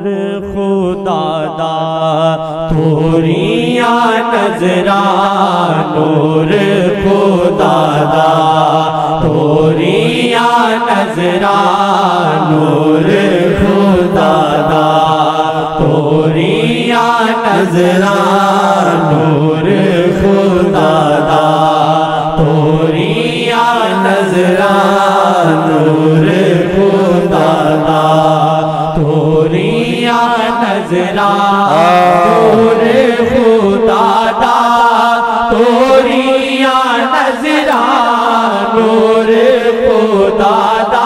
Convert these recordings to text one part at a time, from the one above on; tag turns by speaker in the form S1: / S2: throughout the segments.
S1: خدا دا توریاں نظراں نور خدا دا توریاں نظراں نور خدا دا توریاں نظراں نور خدا دا توریاں نظراں نور خدا دا توریاں نظراں نور خدا دا توریاں نظراں نور خدا دا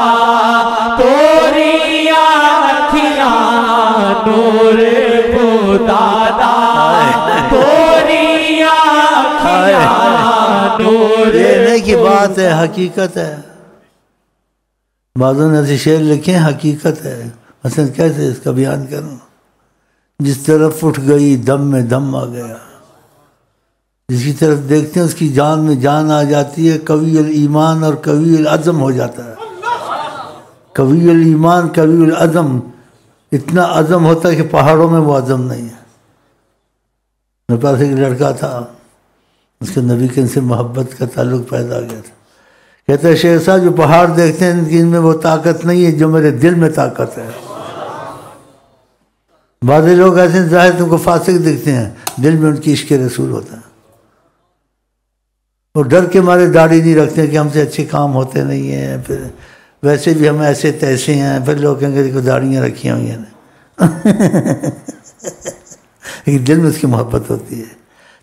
S1: توریاں اکھیاں نور خدا دا توریاں اکھیاں نور
S2: کہنے کی بات ہے، حقیقت ہے. بعضوں نے ایسے شعر لکھے ہیں، حقیقت ہے. مثلا کیسے اس کا بیان کروں؟ جس طرف اٹھ گئی دم میں دم آ گیا، جس کی طرف دیکھتے ہیں اس کی جان میں جان آ جاتی ہے. قوی الایمان اور قوی العزم ہو جاتا ہے. قوی الایمان قوی العزم، اتنا عزم ہوتا ہے کہ پہاڑوں میں وہ عزم نہیں ہے. میرے پاس ایک لڑکا تھا، اس کے نبی کے ان سے محبت کا تعلق پیدا ہو گیا تھا. کہتا ہے شیخ صاحب جو پہاڑ دیکھتے ہیں ان میں وہ طاقت نہیں ہے جو میرے دل میں طاقت ہے. بعض لوگ ایسے ظاہر تم کو فاسق دکھتے ہیں، دل میں ان کی عشق رسول ہوتا ہے. وہ ڈر کے مارے داڑھی نہیں رکھتے کہ ہم سے اچھے کام ہوتے نہیں ہیں، پھر ویسے بھی ہم ایسے تیسے ہیں، پھر لوگ کہیں گے کہ داڑھیاں رکھی ہوئی ہیں. لیکن دل میں اس کی محبت ہوتی ہے.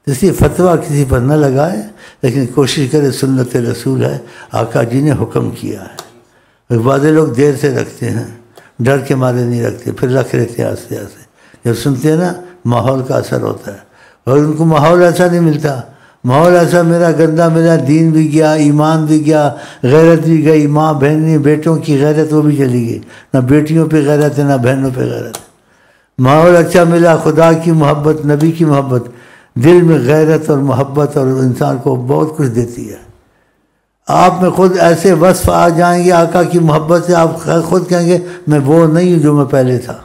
S2: اس لیے فتویٰ کسی پر نہ لگائے، لیکن کوشش کرے سنت رسول ہے، آقا جی نے حکم کیا ہے. بعض لوگ دیر سے رکھتے ہیں، ڈر کے مارے نہیں رکھتے، پھر رکھ لیتے ہیں آہستہ آہستہ. جب سنتے ہیں نا ماحول کا اثر ہوتا ہے، اور ان کو ماحول ایسا نہیں ملتا. ماحول ایسا میرا گندا، میرا دین بھی گیا، ایمان بھی گیا، غیرت بھی گئی. ماں بہنیں بیٹوں کی غیرت وہ بھی چلی گئی. نہ بیٹیوں پہ غیرت ہے نہ بہنوں پہ غیرت. ماحول اچھا ملا، خدا کی محبت، نبی کی محبت، دل میں غیرت اور محبت اور انسان کو بہت کچھ دیتی ہے. آپ میں خود ایسے وصف آ جائیں گے آقا کی محبت سے، آپ خود کہیں گے میں وہ نہیں ہوں جو میں پہلے تھا.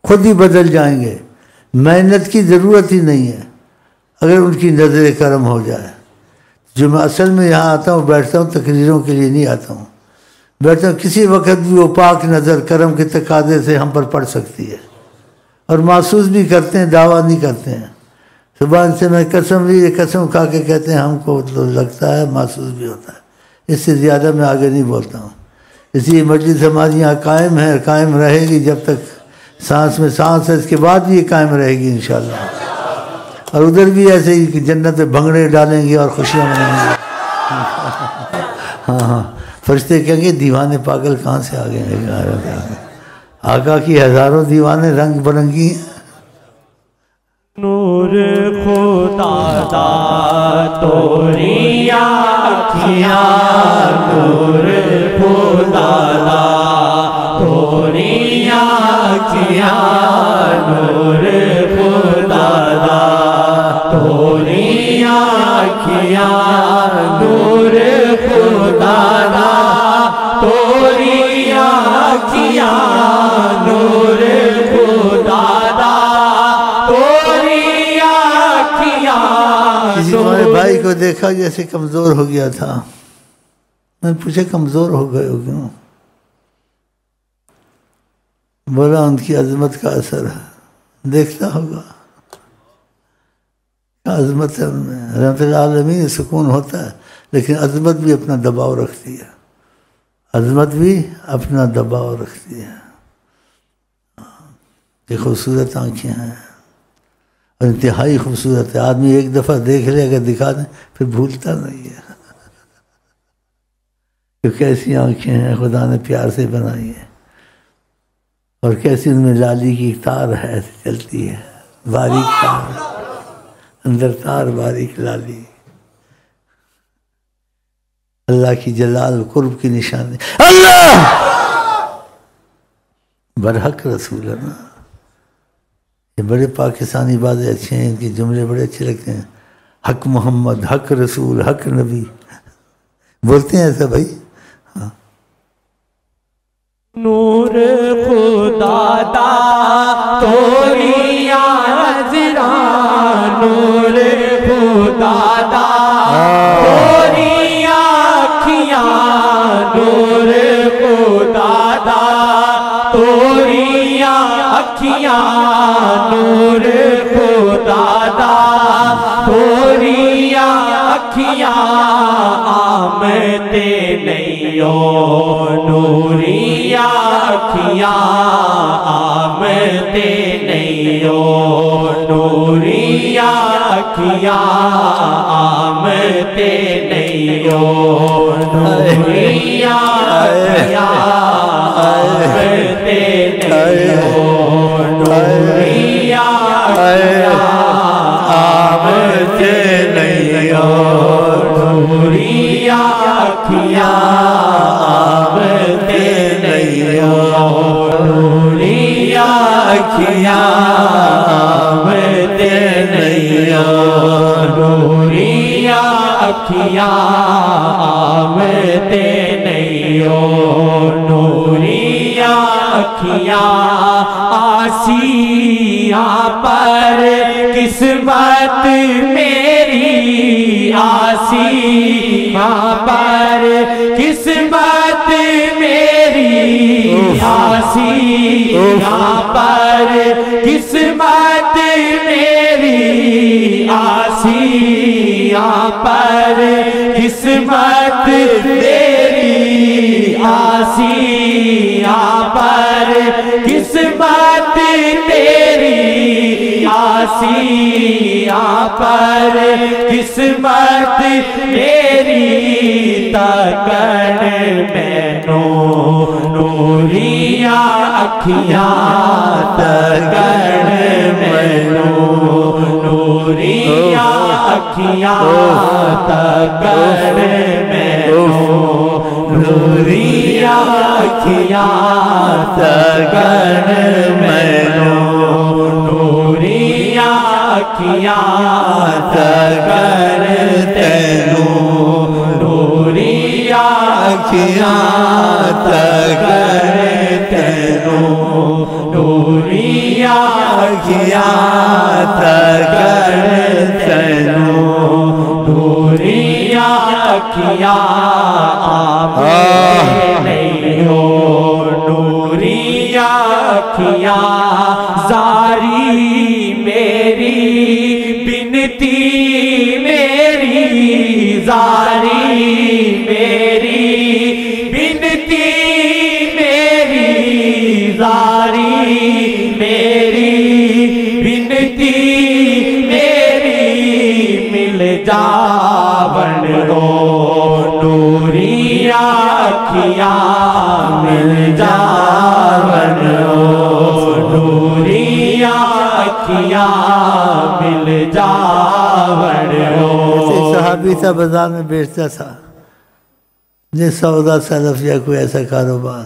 S2: خود ہی بدل جائیں گے. محنت کی ضرورت ہی نہیں ہے اگر ان کی نظر کرم ہو جائے. جو میں اصل میں یہاں آتا ہوں، بیٹھتا ہوں، تقریروں کے لیے نہیں آتا ہوں. بیٹھتا ہوں کسی وقت بھی وہ پاک نظر کرم کے تقاضے سے ہم پر پڑ سکتی ہے. اور محسوس بھی کرتے ہیں، دعویٰ نہیں کرتے ہیں. زبان سے میں قسم لی، قسم کھا کے کہتے ہیں ہم کو تو لگتا ہے، محسوس بھی ہوتا ہے. اس سے زیادہ میں آگے نہیں بولتا ہوں. اس لیے مجلس ہماری یہاں قائم ہے، قائم رہے گی جب تک سانس میں سانس ہے. اس کے بعد بھی یہ قائم رہے گی انشاءاللہ. اور ادھر بھی ایسے ہی کہ جنت میں بھنگڑے ڈالیں گے اور خوشیاں منائیں گے. ہاں فرشتے کہیں گے دیوانے پاگل کہاں سے آ گئے ہیں. آقا کی ہزاروں دیوانے رنگ برنگی ہیں.
S1: نور خدا دا توریاں اکھیاں نور خدا دا توریاں اکھیاں نور خدا دا توریاں اکھیاں نور خدا دا توریاں اکھیاں نور خدا دا
S2: کسی ہمارے بھائی کو دیکھا جیسے کمزور ہو گیا تھا. میں پوچھا کمزور ہو گئے ہو کیوں؟ بولا ان کی عظمت کا اثر ہے. دیکھتا ہوگا کیا عظمت ہے ان میں. رحمت العالمین سکون ہوتا ہے، لیکن عظمت بھی اپنا دباؤ رکھتی ہے. عظمت بھی اپنا دباؤ رکھتی ہے. یہ خوبصورت آنکھیں ہیں اور انتہائی خوبصورت ہے. آدمی ایک دفعہ دیکھ لے اگر دکھا دیں پھر بھولتا نہیں ہے. کہ کیسی آنکھیں ہیں خدا نے پیار سے بنائی ہیں، اور کیسی ان میں لالی کی تار ہے ایسے چلتی ہے، باریک تار، اندر تار باریک لالی. اللہ کی جلال قرب کی نشانی. اللہ برحق رسول ہے نا. یہ بڑے پاکستانی باتیں اچھے ہیں، ان کے جملے بڑے اچھے لگتے ہیں. حق محمد، حق رسول، حق نبی بولتے ہیں ایسا بھائی. ہاں
S1: نور خدا دا توریاں اکھیاں نور خدا دا توریاں اکھیاں آمدے نیو نوریاں اکھیاں آمدے نیو نوریاں اکھیاں آمدے نیو نوریاں اکھیاں آمدے نیو نوریاں اکھیاں آمدے نیو نوریاں اکھیاں آمدے نیو نوریاں اکھیاں آمدے نیو نوریاں اکھیاں آمدے نیو نوریاں اکھیاں آسیاں پر قسمت میری آسیاں پر قسمت میری آسیاں پر قسمت میری آسیاں پر قسمت میری آسیاں پر قسمت میری آسیاں پر قسمت میری تکن مینو نوریاں اکھیاں تکن مینو نوریاں اکھیاں تکن مینو نوریاں اکھیاں تکن مینو نوریاں اکھیاں تکن تینو نوریاں اکھیاں تکن تینو نوریاں اکھیاں تکن تینو نوریاں اکھیاں آمدے نیو نوریاں اکھیاں زاری میری بنتی میری زاری میری بنتی میری زاری میری بنتی میری مل جاون رو نوریاں اکھیاں مل جاون رو نوریاں اکھیاں مل جاون رو
S2: ایک صحابی تھا بازار میں بیچتا تھا جس سودا سلف یا کوئی ایسا کاروبار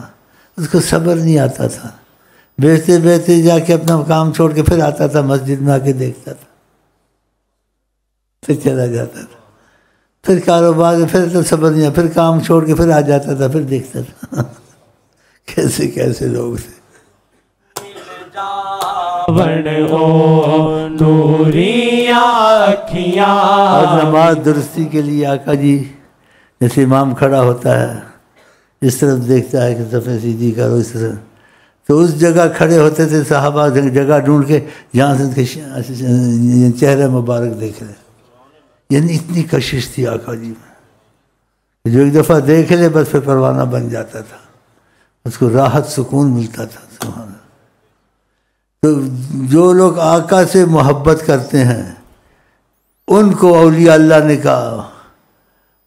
S2: اس کو صبر نہیں آتا تھا بیچتے بیچتے جا کے اپنا کام چھوڑ کے پھر آتا تھا مسجد میں آ کے دیکھتا تھا پھر چلا جاتا تھا پھر کاروبار پھر تو صبر نہیں پھر کام چھوڑ کے پھر آ جاتا تھا پھر دیکھتا تھا کیسے کیسے لوگ تھے اور نماز درستی کے لیے آقا جی جیسے امام کھڑا ہوتا ہے اس طرف دیکھتا ہے کہ صفحے سیدھی کرو اس طرح تو اس جگہ کھڑے ہوتے تھے صحابہ جگہ ڈھونڈ کے جہاں سے چہرہ مبارک دیکھ رہے یعنی اتنی کشش تھی آقا جی میں جو ایک دفعہ دیکھ لے بس پھر پروانہ بن جاتا تھا اس کو راحت سکون ملتا تھا سبحان اللہ۔ تو جو لوگ آقا سے محبت کرتے ہیں ان کو اولیاء اللہ نے کہا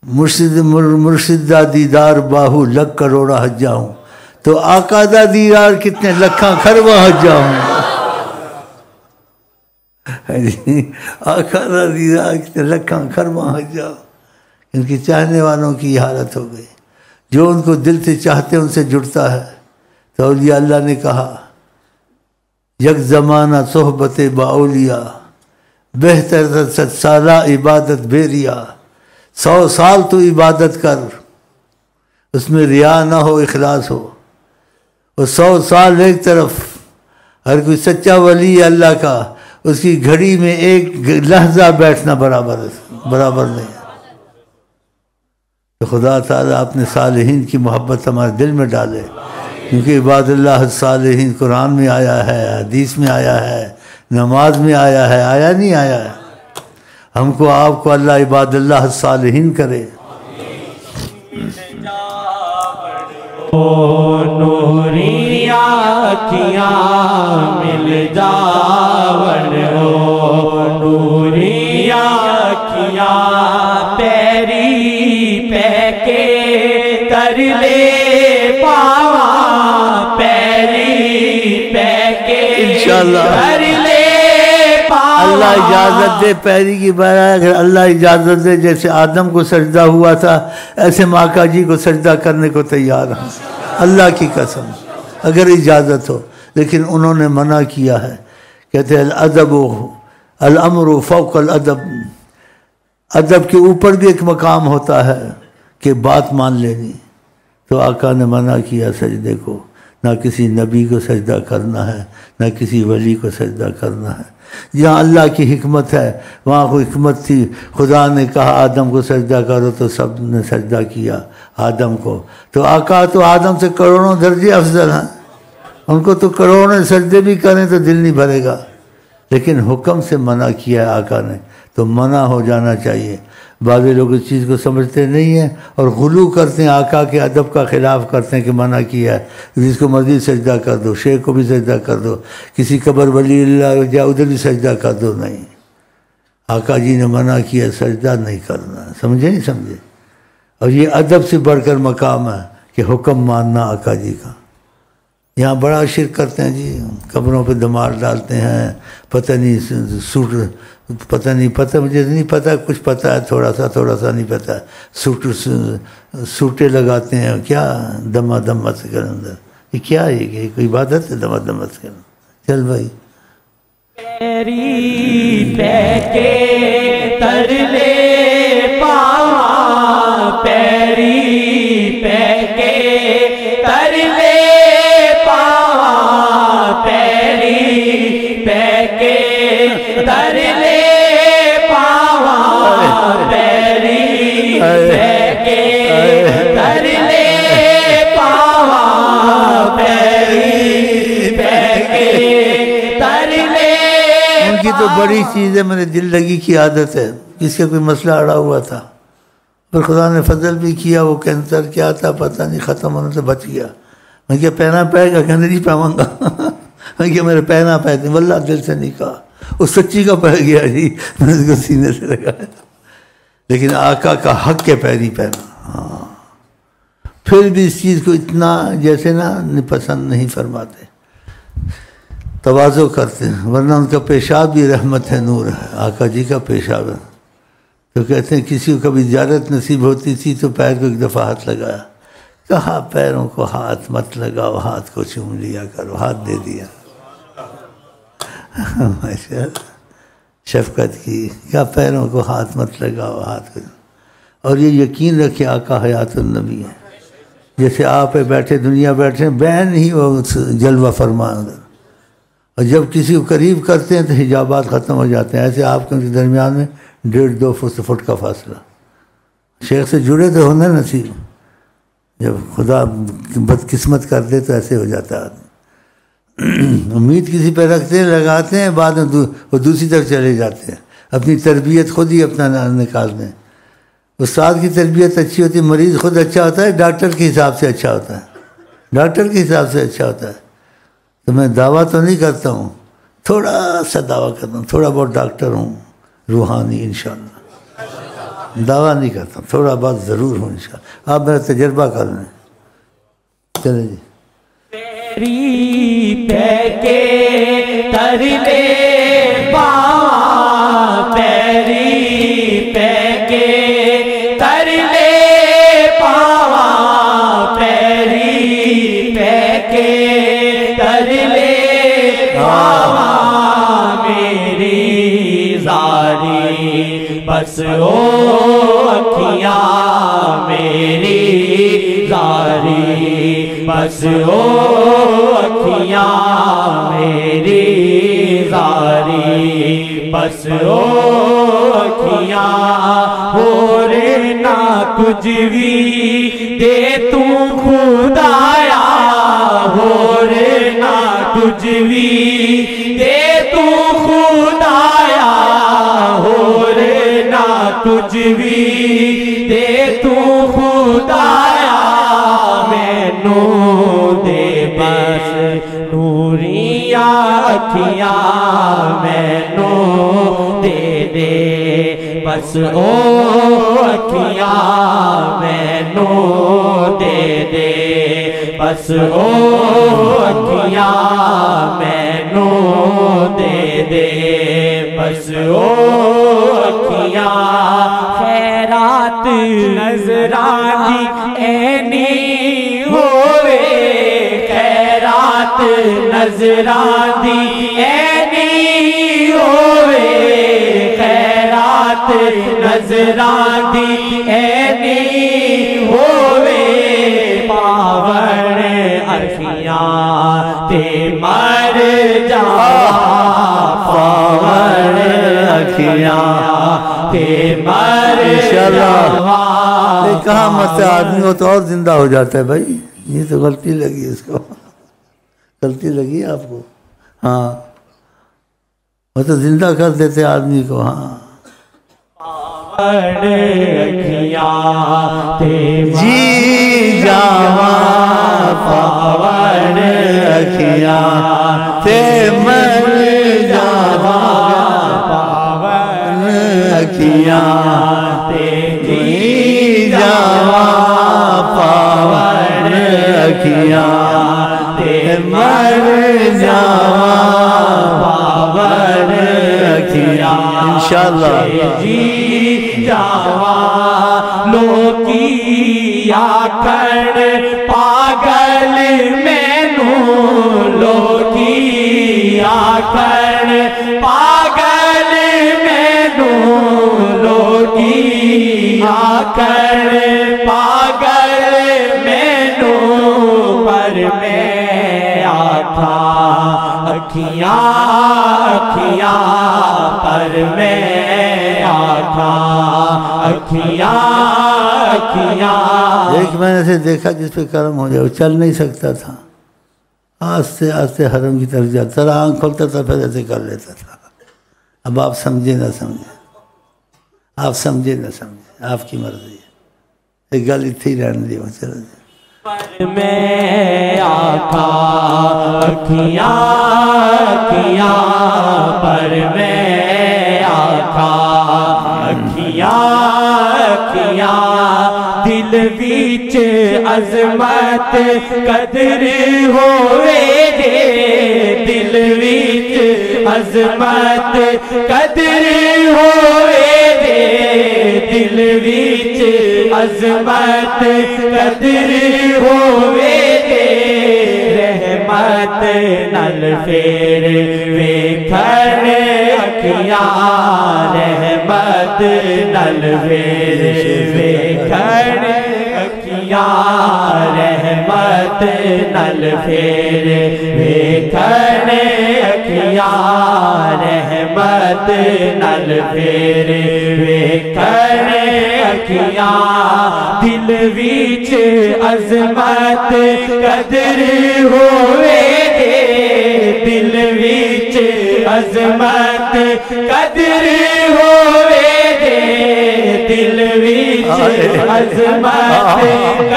S2: مرشد دا دیدار باہو لکھ کروڑا حجا ہوں تو آقا دا دیدار کتنے لکھاں خرباں حجا ہوں آقا دا دیدار کتنے لکھاں خرباں حجا ہوں ان کی چاہنے والوں کی یہ حالت ہو گئی جو ان کو دل سے چاہتے ان سے جڑتا ہے تو اولیاء اللہ نے کہا یک زمانہ صحبت باولیاء بہتر ست سالہ عبادت بے ریا 100 سال تو عبادت کر اس میں ریا نہ ہو اخلاص ہو اور 100 سال ایک طرف ہر کوئی سچا ولی اللہ کا اس کی گھڑی میں ایک لحظہ بیٹھنا برابر نہیں تو خدا تعالیٰ اپنے صالحین کی محبت ہمارے دل میں ڈالے کیونکہ عباد اللہ الصالحین قرآن میں آیا ہے، حدیث میں آیا ہے، نماز میں آیا ہے، آیا نہیں آیا ہے؟ ہم کو آپ کو اللہ عباد اللہ الصالحین کرے۔
S1: نوری آنکھیاں مل جاون ہو، نوری آنکھیاں پیری پہ کے کر لے پاواں، پیری پہ کے
S2: انشاءاللہ
S1: کر لے پاواں۔
S2: اللہ اجازت دے پیری کی بارہ، اگر اللہ اجازت دے، جیسے آدم کو سجدہ ہوا تھا ایسے آقا جی کو سجدہ کرنے کو تیار ہوں، اللہ کی قسم، اگر اجازت ہو۔ لیکن انہوں نے منع کیا ہے، کہتے ہیں الادب الامر فوق الادب، ادب کے اوپر بھی ایک مقام ہوتا ہے کہ بات مان لینی۔ تو آقا نے منع کیا سجدے کو، نہ کسی نبی کو سجدہ کرنا ہے، نہ کسی ولی کو سجدہ کرنا ہے۔ جہاں اللہ کی حکمت ہے وہاں کوئی حکمت تھی، خدا نے کہا آدم کو سجدہ کرو تو سب نے سجدہ کیا آدم کو۔ تو آقا تو آدم سے کروڑوں درجے افضل ہیں، ان کو تو کروڑوں سجدے بھی کریں تو دل نہیں بھرے گا، لیکن حکم سے منع کیا ہے آقا نے، تو منع ہو جانا چاہیے۔ بعض لوگ اس چیز کو سمجھتے نہیں ہیں اور غلو کرتے ہیں، آقا کے ادب کا خلاف کرتے ہیں کہ منع کیا ہے، جس کو مرضی سجدہ کر دو، شیخ کو بھی سجدہ کر دو، کسی قبر ولی اللہ جا ادھر بھی سجدہ کر دو۔ نہیں، آقا جی نے منع کیا سجدہ نہیں کرنا، سمجھے نہیں سمجھے؟ اور یہ ادب سے بڑھ کر مقام ہے کہ حکم ماننا آقا جی کا۔ یہاں بڑا شرک کرتے ہیں جی، قبروں پہ دمار ڈالتے ہیں، پتہ نہیں سوٹ، پتہ نہیں، پتہ مجھے نہیں پتہ، کچھ پتہ ہے تھوڑا سا نہیں پتہ، سوٹے لگاتے ہیں، کیا دمہ دمت کے اندر، یہ کیا ہے؟ یہ کوئی عبادت ہے دمہ دمت کے اندر؟ چل بھائی،
S1: پیری پہ کے تر لے پاواں، پیری پہ کے تر لے پاواں، پیری پہ کے تر لے پاواں، پیری پہ کے تر لے پاواں، پیری پہ کے تر لے۔
S2: ان کی تو بڑی چیز ہے، میرے دل لگی کی عادت ہے، کس کا کوئی مسئلہ اڑا ہوا تھا اور خدا نے فضل بھی کیا، وہ کینسر کیا تھا پتہ نہیں، ختم ہونے سے بچ گیا۔ میں کیا پہنا پائے گا؟ کہنے نہیں پاؤں گا۔ میں کیا میرے پہنا پائے تھے، واللہ دل سے نہیں کہا، اس سچی کا پہ گیا جی، میں اس کو سینے سے لگایا، لیکن آقا کا حق کے پیری پہنا۔ ہاں، پھر بھی اس چیز کو اتنا جیسے نا پسند نہیں فرماتے، تواضع کرتے ہیں، ورنہ ان کا پیشاب بھی رحمت ہے، نور ہے، آقا جی کا پیشاب ہے۔ تو کہتے ہیں کسی کو کبھی زیارت نصیب ہوتی تھی تو پیر کو ایک دفعہ ہاتھ لگایا، کہا پیروں کو ہاتھ مت لگاؤ، ہاتھ کو چوم لیا کرو، ہاتھ دے دیا، شفقت کی، کیا پیروں کو ہاتھ مت لگاؤ، ہاتھ کو۔ اور یہ یقین رکھے آقا حیات النبی ہے، جیسے آپ بیٹھے دنیا بیٹھے بین ہی وہ جلوہ فرما ادھر، اور جب کسی کو قریب کرتے ہیں تو حجابات ختم ہو جاتے ہیں، ایسے آپ کے درمیان میں 1.5-2 فٹ کا فاصلہ، شیخ سے جڑے تو ہونا نصیب، جب خدا بدقسمت کر دے تو ایسے ہو جاتا ہے۔ امید کسی پہ رکھتے ہیں، لگاتے ہیں، بعد میں وہ دوسری طرف چلے جاتے ہیں، اپنی تربیت خود ہی اپنا نکالتے ہیں۔ استاد کی تربیت اچھی ہوتی ہے، مریض خود اچھا ہوتا ہے، ڈاکٹر کے حساب سے اچھا ہوتا ہے، ڈاکٹر کے حساب سے اچھا ہوتا ہے۔ تو میں دعویٰ تو نہیں کرتا ہوں، تھوڑا سا دعویٰ کرتا ہوں، تھوڑا بہت ڈاکٹر ہوں روحانی انشاءاللہ، دعویٰ نہیں کرتا ہوں، تھوڑا بہت ضرور ہوں انشاءاللہ، آپ میرا تجربہ کر لیں۔ چلیں جی،
S1: پیری پہ کے تر لے پاواں، پیری پہ کے تر لے پاواں، پیری پہ کے تر لے پاواں، میری زاری بس او اکھیاں، میری زاری بس او اکھیاں، میری زاری بس او اکھیاں، اور نہ کچھ بھی دے تو خدایا، تجھوی دے تو خدایا ہور نہ تجھوی دے تو خدایا مینوں دے بس نوریاں اکھیاں مینوں دے دے بس او اکھیاں مینوں دے دے بس او اکھیاں مینوں دے دے بس او اکھیاں خیرات نظراں دی اینی ہووے خیرات نظراں دی اینی ہووے خیرات نظراں دی اینی ہووے پاون اکھیاں تے مر جا پاون اکھیاں تے مر جا
S2: کہاں مت آدمی ہو تو اور زندہ ہو جاتا ہے بھائی. یہ تو غلطی لگی اس کو, غلطی لگی آپ کو. ہاں وہ تو زندہ کر دیتے آدمی کو. ہاں جی جاواں پاون اکھیاں تے مر جاواں پاون اکھیاں تے جی جاواں پاون اکھیاں تے مر جاواں پاون اکھیاں انشاءاللہ.
S1: جی جاواں لوکی آکھن پاگل مینوں لوکی آکھن پاگل مینوں لوکی آکھن پاگل مینوں پر میں آکھاں اکھیاں اکھیاں پر میں اکھیاں اکھیاں.
S2: ایک میں نے سے دیکھا جس پہ کرم ہو جائے, وہ چل نہیں سکتا تھا, آہستہ آہستہ حرم کی طرف جاتا تھا, آنکھ کھولتا تھا پھر ایسے کر لیتا تھا. اب آپ سمجھے نہ سمجھے, آپ سمجھے نہ سمجھے, آپ کی مرضی ہے. ایک گل اتھی رہنے دی وہ چلو جی.
S1: پر میں آقا اکھیاں اکھیاں پر میں آقا اکھیاں اکھیاں دل وچ عظمت قدر ہوئے دے دل وچ عظمت قدر ہوئے دے دل وچ عظمت قدر ہوئے دے رحمت نل پھر ویکھن اکھیاں رحمت نل پھر ویکھن اکھیاں رحمت نل پھر ویکھن اکھیاں رحمت نل پھر ویکھن اکھیاں دل وچ عظمت قدر ہوئے دے دل وچ عظمت قدر ہوئے دے دل وچ عظمت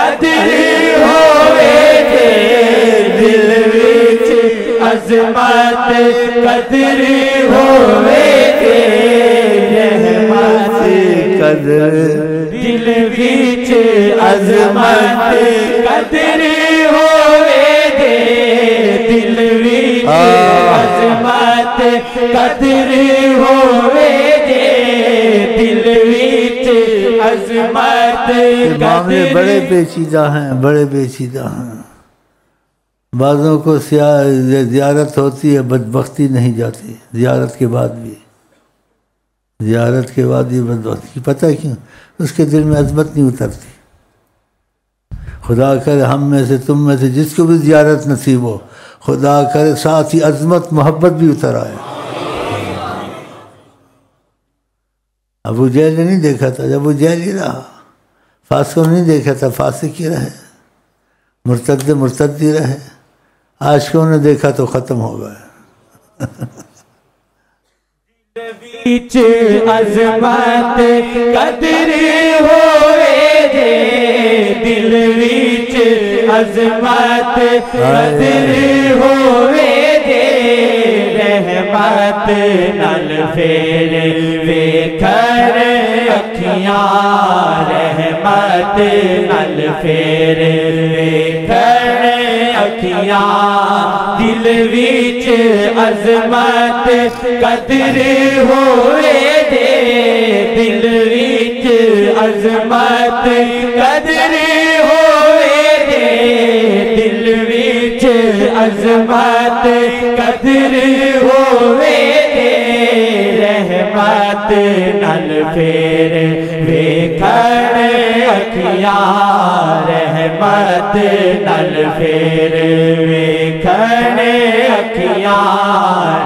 S1: قدر ہوئے دے دل وچ عظمت قدر ہوئے دے رحمت
S2: قدر
S1: دل وچ عظمت قدر ہوئے دے دل وچ عظمت قدر ہوئے دے دل وچ عظمت
S2: معاملے بڑے پیچیدہ ہیں, بڑے پیچیدہ ہیں. بعضوں کو زیارت ہوتی ہے, بدبختی نہیں جاتی زیارت کے بعد بھی, زیارت کے بعد یہ بدبختی. پتہ ہے کیوں؟ اس کے دل میں عظمت نہیں اترتی. خدا کرے ہم میں سے تم میں سے جس کو بھی زیارت نصیب ہو, خدا کرے ساتھ ہی عظمت محبت بھی اتر آئے. ابو جہل نے نہیں دیکھا تھا, ابو جہل ہی رہا. فاسقوں نے نہیں دیکھا تھا, فاسق ہی رہے. مرتد مرتد ہی رہے. عاشقوں نے دیکھا تو ختم ہو گئے.
S1: بیچ عظمت قدر ہوئے دے دل بیچ عظمت قدر ہوئے دے رحمت نل پھیر ویکھن اکھیاں رحمت نل پھیر ویکھن اکھیاں دل بیچ عظمت قدر ہوئے دے دل بیچ عظمت قدر ہوئے دے دل بیچ عظمت قدر ہوئے دے رحمت نل پھیر ویکھن اکھیاں رحمت نل پھیر ویکھن اکھیاں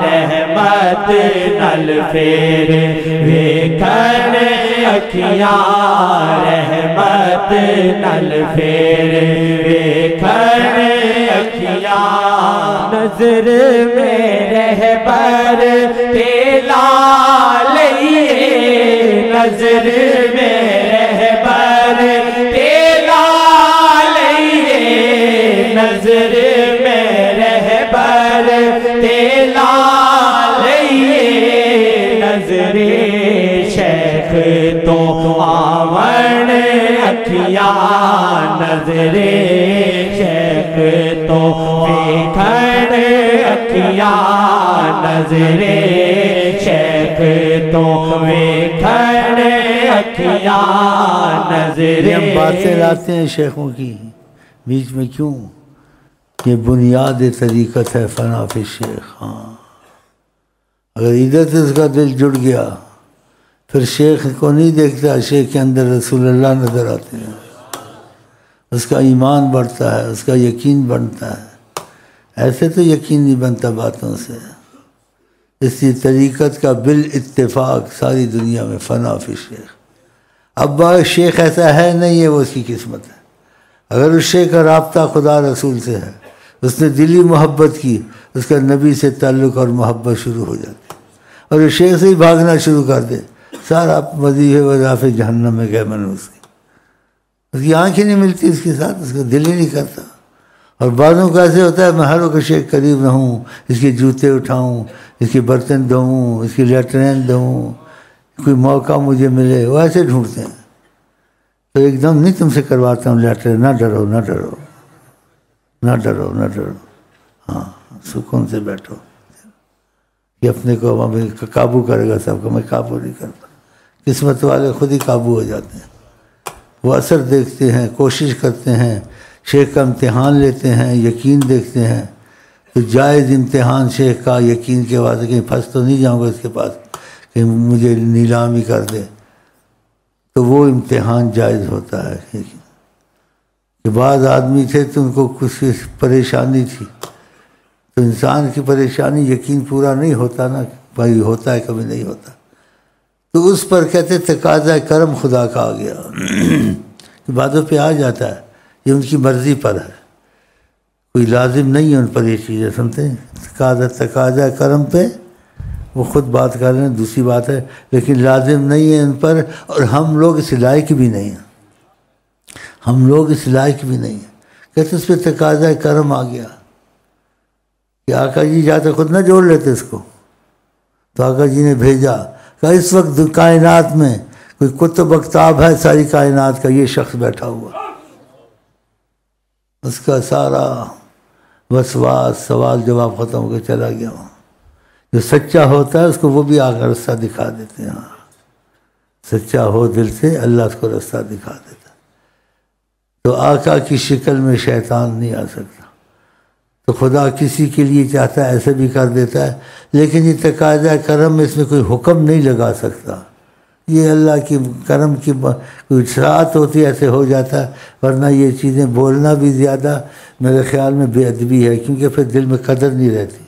S1: رحمت نل پھیر ویکھن اکھیاں رحمت نل پھیر ویکھن اکھیاں نظر میں رہبر تیلا لئیے نظر میں رہبر تیلا لئیے نظر میں رہبر تیلا لئیے نظر شیخ تو آون اکھیاں نظر شیخ تو ویکھن اکھیاں نظر شیخ تو ویکھن اکھیاں نظر.
S2: ہم باتیں لاتے ہیں شیخوں کی بیچ میں کیوں؟ یہ بنیاد طریقت ہے فنا فی الشیخ. ہاں اگر ادھر سے اس کا دل جڑ گیا پھر شیخ کو نہیں دیکھتا، شیخ کے اندر رسول اللہ نظر آتے ہیں، اس کا ایمان بڑھتا ہے، اس کا یقین بنتا ہے. ایسے تو یقین نہیں بنتا باتوں سے. اسی طریقت کا بالاتفاق ساری دنیا میں فنا فی الشیخ. اب شیخ ایسا ہے نہیں ہے، وہ اس کی قسمت ہے. اگر اس شیخ کا رابطہ خدا رسول سے ہے، اس نے دلی محبت کی، اس کا نبی سے تعلق اور محبت شروع ہو جاتی. اور اس شیخ سے ہی بھاگنا شروع کر دے، سارا وظیفے وظافے جہنم میں گئے منوس کی. اس کی آنکھ ہی نہیں ملتی اس کے ساتھ، اس کا دل ہی نہیں کرتا. اور بعضوں کا ایسے ہوتا ہے میں ہر وقت شیخ قریب رہوں، اس کے جوتے اٹھاؤں، اس کے برتن دھوؤں، اس کی لیٹرین دھوؤں، کوئی موقع مجھے ملے. وہ ایسے ڈھونڈتے ہیں. تو ایک دم نہیں تم سے کرواتا ہوں لیٹرین، نہ ڈرو نہ ڈرو نہ ڈرو نہ ڈرو. ہاں سکون سے بیٹھو. یہ اپنے کو قابو کرے گا سب کو، میں قابو نہیں کرتا. قسمت والے خود ہی قابو ہو جاتے ہیں. وہ اثر دیکھتے ہیں، کوشش کرتے ہیں، شیخ کا امتحان لیتے ہیں، یقین دیکھتے ہیں. تو جائز امتحان شیخ کا یقین کے واسطے کہیں پھنس تو نہیں جاؤں گا اس کے پاس کہ مجھے نیلام ہی کر دے. تو وہ امتحان جائز ہوتا ہے. کہ بعض آدمی تھے تو ان کو کچھ پریشانی تھی، تو انسان کی پریشانی یقین پورا نہیں ہوتا نا، بھائی ہوتا ہے کبھی نہیں ہوتا. تو اس پر کہتے تقاضا کرم خدا کا آ گیا. باتوں پہ آ جاتا ہے، یہ ان کی مرضی پر ہے، کوئی لازم نہیں ہے ان پر یہ چیزیں. سنتے ہیں تقاضا کرم پہ وہ خود بات کر رہے ہیں، دوسری بات ہے، لیکن لازم نہیں ہے ان پر. اور ہم لوگ اس لائق بھی نہیں ہیں، ہم لوگ اس لائق بھی نہیں ہیں. کہتے اس پہ تقاضا کرم آ گیا کہ آقا جی جاتے خود نہ جوڑ لیتے اس کو. تو آقا جی نے بھیجا کہ اس وقت کائنات میں کوئی کتب اکتاب ہے ساری کائنات کا، یہ شخص بیٹھا ہوا، اس کا سارا وسواس سوال جواب ختم ہو کے چلا گیا. جو سچا ہوتا ہے اس کو وہ بھی آ کر رستہ دکھا دیتے ہیں. ہاں سچا ہو دل سے اللہ اس کو رستہ دکھا دیتا. تو آقا کی شکل میں شیطان نہیں آ سکتا. تو خدا کسی کے لیے چاہتا ہے ایسے بھی کر دیتا ہے، لیکن یہ تقاضا کرم میں اس میں کوئی حکم نہیں لگا سکتا. یہ اللہ کی کرم کی کوئی اصلاحات ہوتی ہے ایسے ہو جاتا ہے. ورنہ یہ چیزیں بولنا بھی زیادہ میرے خیال میں بے ادبی ہے، کیونکہ پھر دل میں قدر نہیں رہتی.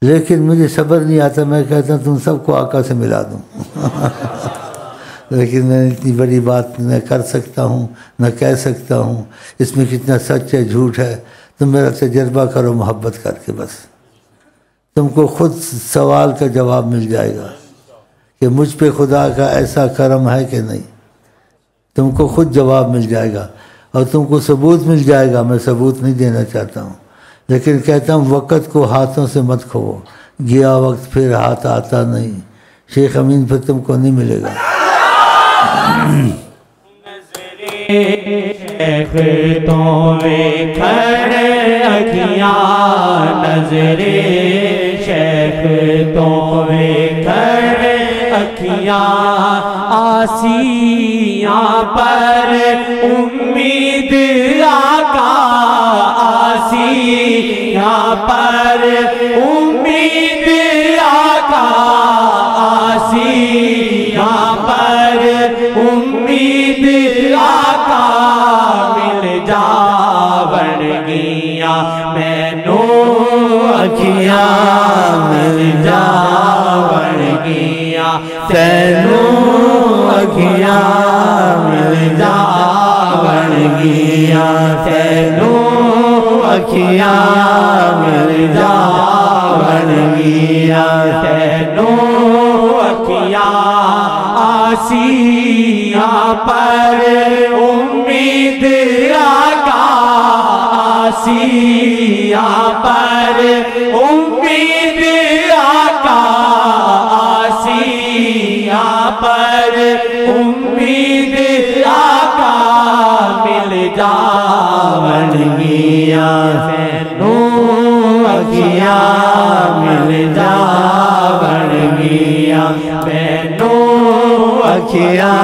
S2: لیکن مجھے صبر نہیں آتا، میں کہتا ہوں تم سب کو آقا سے ملا دوں. لیکن میں اتنی بڑی بات نہ کر سکتا ہوں نہ کہہ سکتا ہوں. اس میں کتنا سچ ہے جھوٹ ہے تم میرا تجربہ کرو محبت کر کے، بس تم کو خود سوال کا جواب مل جائے گا کہ مجھ پہ خدا کا ایسا کرم ہے کہ نہیں، تم کو خود جواب مل جائے گا اور تم کو ثبوت مل جائے گا۔ میں ثبوت نہیں دینا چاہتا ہوں، لیکن کہتا ہوں وقت کو ہاتھوں سے مت کھوو، گیا وقت پھر ہاتھ آتا نہیں۔ شیخ امین پھر تم کو نہیں ملے گا۔
S1: شیخ تو ویکھڑ اکھیاں، نظر شیخ تو ویکھڑ اکھیاں، آسیاں پر امید آقا، آسیاں پر امید آقا، آسیاں پر امید آقا، مل جاون گیاں مینوں اکھیاں، مل جاون گیاں تینوں اکھیاں، مل جاون گیاں تینوں اکھیاں، مل جاون گیاں تینوں اکھیاں، آسیاں پر امید آقا، آسیاں پر امید آقا، آسیاں پر امید آقا، مل جاون گیاں تینوں اکھیاں، مل جاون گیاں تینوں اکھیاں،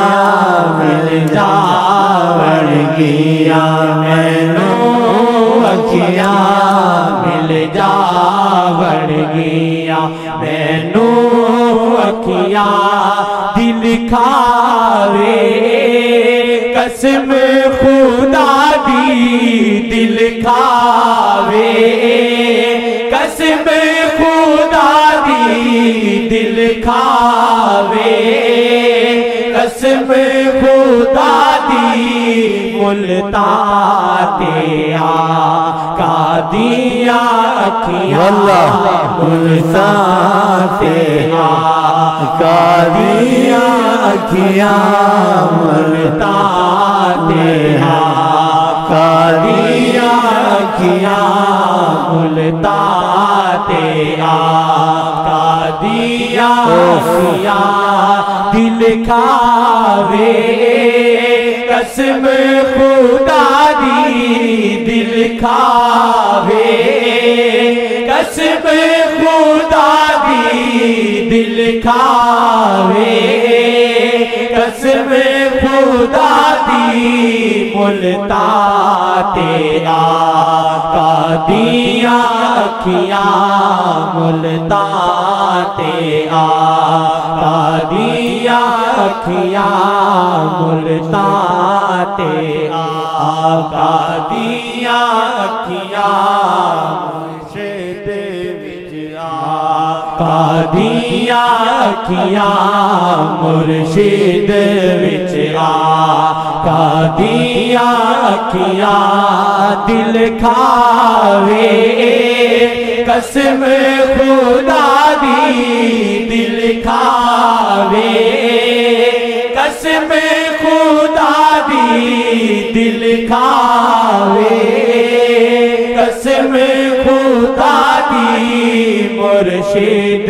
S1: مل جاون گیاں مینوں اکھیاں، مل جاون گیاں مینوں اکھیاں، دل کھاوے قسم خدا دی، دل کھاوے قسم خدا دی، دل کھاوے قسم خدا دی، ملتان تے آقا دیاں اکھیاں، ملتان تے آقا دیاں اکھیاں، ملتان تے آقا دیاں اکھیاں، ملتان تے آقا دیاں اکھیاں، دل کھاوے قسم خدا دی، دل کھاوے قسم خدا دی، دل کھاوے قسم خدا دی، ملتان تے آقا دیاں اکھیاں، ملتان تے آقا دیاں اکھیاں، ملتان تے آقا دیاں اکھیاں، مرشد وچ آقا دیاں اکھیاں، مرشد وچ آقا دیاں اکھیاں، دل کھاوے قسم خدا دی، دل کھاوے قسم خدا دی، دل کھاوے قسم خدا دی، مرشد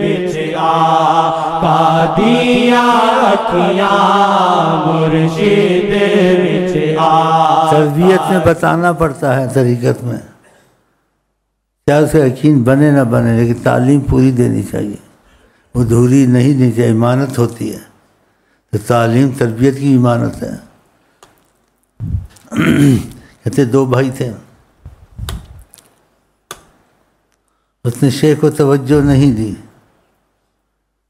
S1: وچ آقا دیاں اکھیاں، مرشد وچ آقا۔
S2: تربیت میں بتانا پڑتا ہے طریقت میں، چاہے اسے یقین بنے نہ بنے، لیکن تعلیم پوری دینی چاہیے، وہ دھوری نہیں دینی چاہیے، امانت ہوتی ہے، تو تعلیم تربیت کی امانت ہے۔ کہتے دو بھائی تھے، اس نے شیخ کو توجہ نہیں دی،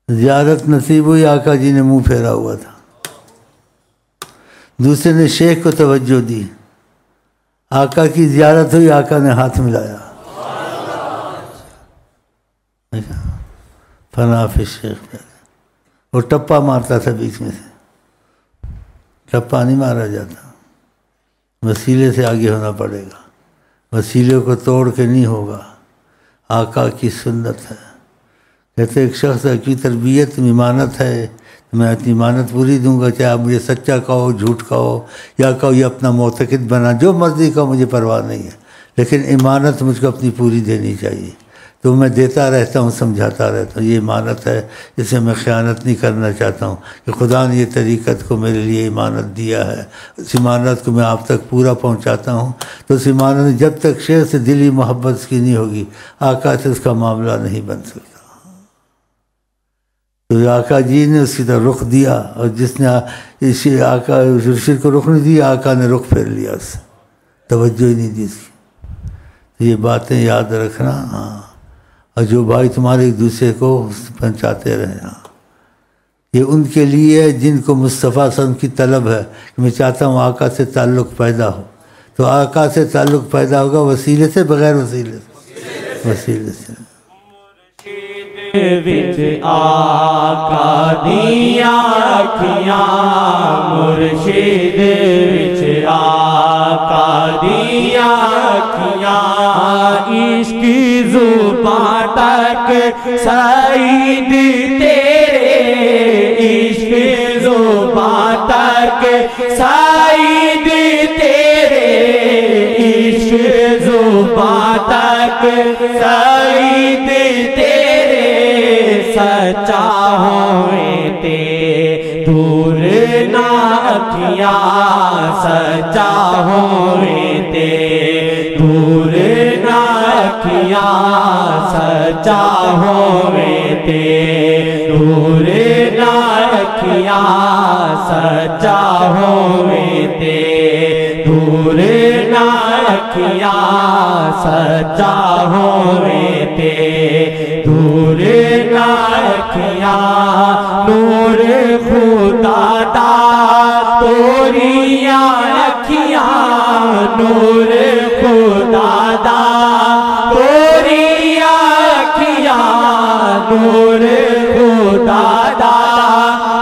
S2: زیارت نصیب ہوئی، آقا جی نے منہ پھیرا ہوا تھا۔ دوسرے نے شیخ کو توجہ دی، آقا کی زیارت ہوئی، آقا نے ہاتھ ملایا۔ فنا فی الشیخ، وہ ٹپا مارتا تھا بیچ میں سے، ٹپا نہیں مارا جاتا، وسیلے سے آگے ہونا پڑے گا، وسیلے کو توڑ کے نہیں ہوگا، آقا کی سنت ہے۔ کہتے ایک شخص کی تربیت امانت ہے، میں اپنی امانت پوری دوں گا، چاہے آپ مجھے سچا کہو، جھوٹ کہو، یا کہو یہ اپنا معتقد بنا، جو مرضی کہو، مجھے پرواہ نہیں ہے، لیکن امانت مجھ کو اپنی پوری دینی چاہیے۔ تو میں دیتا رہتا ہوں، سمجھاتا رہتا ہوں، یہ امانت ہے، اسے میں خیانت نہیں کرنا چاہتا ہوں کہ خدا نے یہ طریقت کو میرے لیے امانت دیا ہے، اس امانت کو میں آپ تک پورا پہنچاتا ہوں۔ تو اس امانت جب تک شیخ سے دلی محبت اس کی نہیں ہوگی، آقا سے اس کا معاملہ نہیں بن سکتا۔ تو آقا جی نے اس کی طرف رخ دیا، اور جس نے اسی آقا شیر کو رخ نہیں دیا، آقا نے رخ پھیر لیا، اس سے توجہ ہی نہیں دی اس کی۔ تو یہ باتیں یاد رکھنا، ہاں، اور جو بھائی تمہارے ایک دوسرے کو پہنچاتے رہے، ہاں، یہ ان کے لیے ہے جن کو مصطفیٰ صلی اللہ علیہ وسلم کی طلب ہے کہ میں چاہتا ہوں آقا سے تعلق پیدا ہو۔ تو آقا سے تعلق پیدا ہوگا وسیلے سے، بغیر وسیلے سے؟ وسیلے سے۔
S1: وچ آقا دیاں اکھیاں، مرشد وچ آقا دیاں اکھیاں، عشق زباں تک سعید تیرے، عشق زباں تک سعید تیرے، عشق زباں تک سعید تیرے، سچا ہوئے تے دور نہ اکھیاں، سچا ہوئے تے دور نہ اکھیاں، سچا ہوئے تے دور نہ اکھیاں، سچا ہوئے تے دور نہ اکھیاں، سچا ہوئے تے دور نہ اکھیاں، نور خدا دا توریاں اکھیاں، نور خدا دا توریاں اکھیاں، نور خدا دا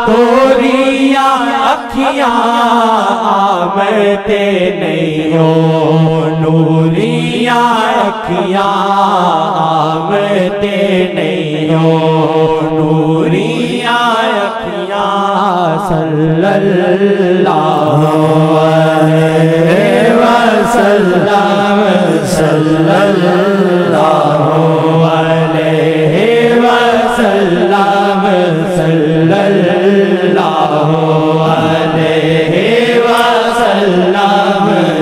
S1: توریاں اکھیاں، آمتے نہیں ہو نوریاں اکھیاں، آمتے نہیں ہو نوریاں اکھیاں، صلی اللہ علیہ وسلم، صلی اللہ علیہ وسلم، صلی اللہ علیہ وسلم، صلی اللہ علیہ وسلم، صلی اللہ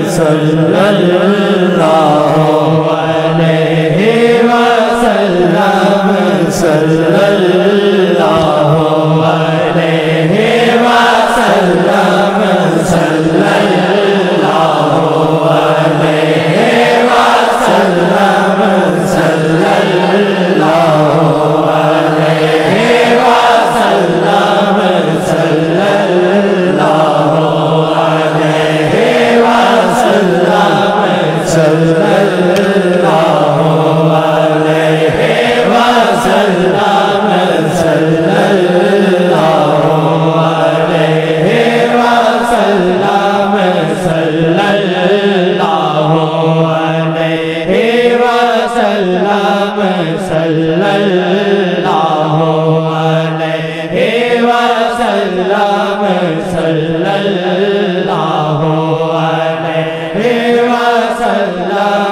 S1: علیہ وسلم، صلی اللہ علیہ وسلم، صلی اللہ علیہ وسلم، صلی اللہ علیہ وسلم، صلی اللہ علیہ وسلم، صلی اللہ علیہ وسلم، صلی اللہ علیہ وسلم، صلی اللہ علیہ وسلم، صلی اللہ علیہ وسلم۔